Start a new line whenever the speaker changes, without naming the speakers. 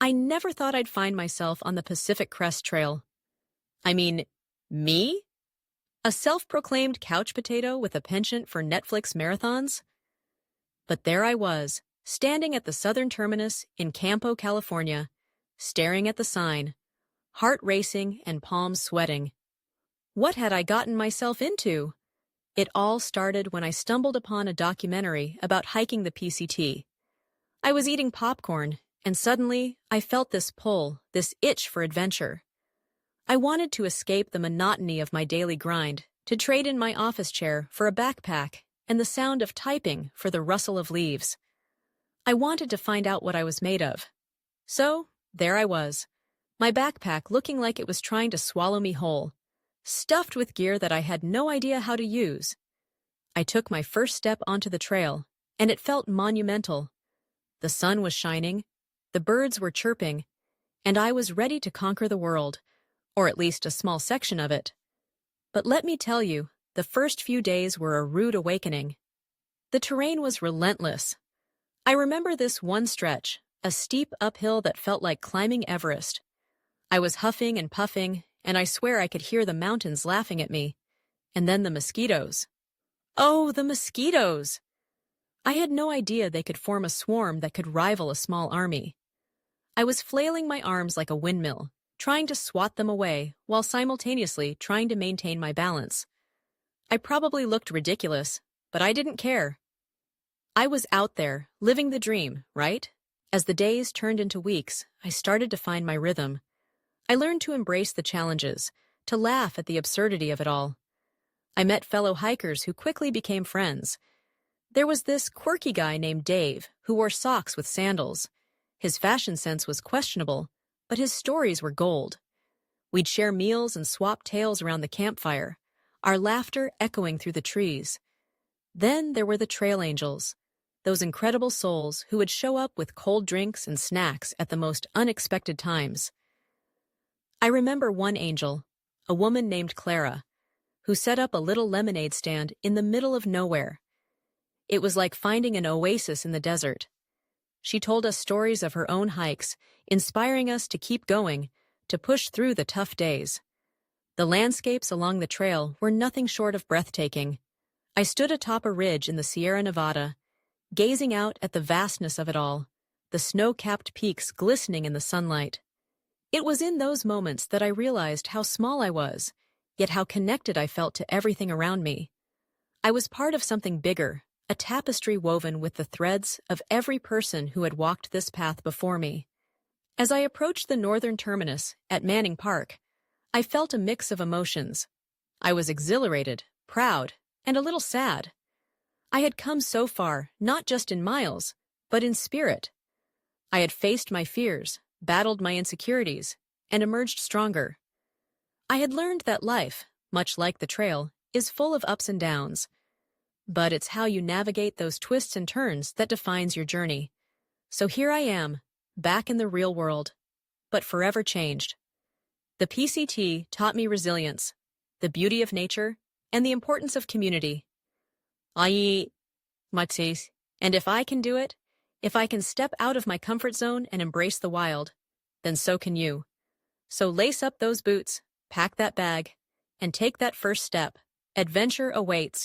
I never thought I'd find myself on the Pacific Crest Trail. I mean, me? A self-proclaimed couch potato with a penchant for Netflix marathons? But there I was, standing at the southern terminus in Campo, California, staring at the sign, heart racing and palms sweating. What had I gotten myself into? It all started when I stumbled upon a documentary about hiking the PCT. I was eating popcorn, and suddenly I felt this pull, this itch for adventure. I wanted to escape the monotony of my daily grind, to trade in my office chair for a backpack and the sound of typing for the rustle of leaves. I wanted to find out what I was made of. So, there I was, my backpack looking like it was trying to swallow me whole, stuffed with gear that I had no idea how to use. I took my first step onto the trail, and it felt monumental. The sun was shining, the birds were chirping, and I was ready to conquer the world, or at least a small section of it. But let me tell you, the first few days were a rude awakening. The terrain was relentless. I remember this one stretch, a steep uphill that felt like climbing Everest. I was huffing and puffing, and I swear I could hear the mountains laughing at me. And then the mosquitoes. Oh, the mosquitoes! I had no idea they could form a swarm that could rival a small army. I was flailing my arms like a windmill, trying to swat them away while simultaneously trying to maintain my balance. I probably looked ridiculous, but I didn't care. I was out there, living the dream, right? As the days turned into weeks, I started to find my rhythm. I learned to embrace the challenges, to laugh at the absurdity of it all. I met fellow hikers who quickly became friends. There was this quirky guy named Dave who wore socks with sandals. His fashion sense was questionable, but his stories were gold. We'd share meals and swap tales around the campfire, our laughter echoing through the trees. Then there were the trail angels, those incredible souls who would show up with cold drinks and snacks at the most unexpected times. I remember one angel, a woman named Clara, who set up a little lemonade stand in the middle of nowhere. It was like finding an oasis in the desert. She told us stories of her own hikes, inspiring us to keep going, to push through the tough days. The landscapes along the trail were nothing short of breathtaking. I stood atop a ridge in the Sierra Nevada, gazing out at the vastness of it all, the snow-capped peaks glistening in the sunlight. It was in those moments that I realized how small I was, yet how connected I felt to everything around me. I was part of something bigger, a tapestry woven with the threads of every person who had walked this path before me. As I approached the northern terminus at Manning Park, I felt a mix of emotions. I was exhilarated, proud, and a little sad. I had come so far, not just in miles, but in spirit. I had faced my fears, battled my insecurities, and emerged stronger. I had learned that life, much like the trail, is full of ups and downs. But it's how you navigate those twists and turns that defines your journey. So here I am, back in the real world, but forever changed. The PCT taught me resilience, the beauty of nature, and the importance of community. And if I can do it, if I can step out of my comfort zone and embrace the wild, then so can you. So lace up those boots, pack that bag, and take that first step. Adventure awaits.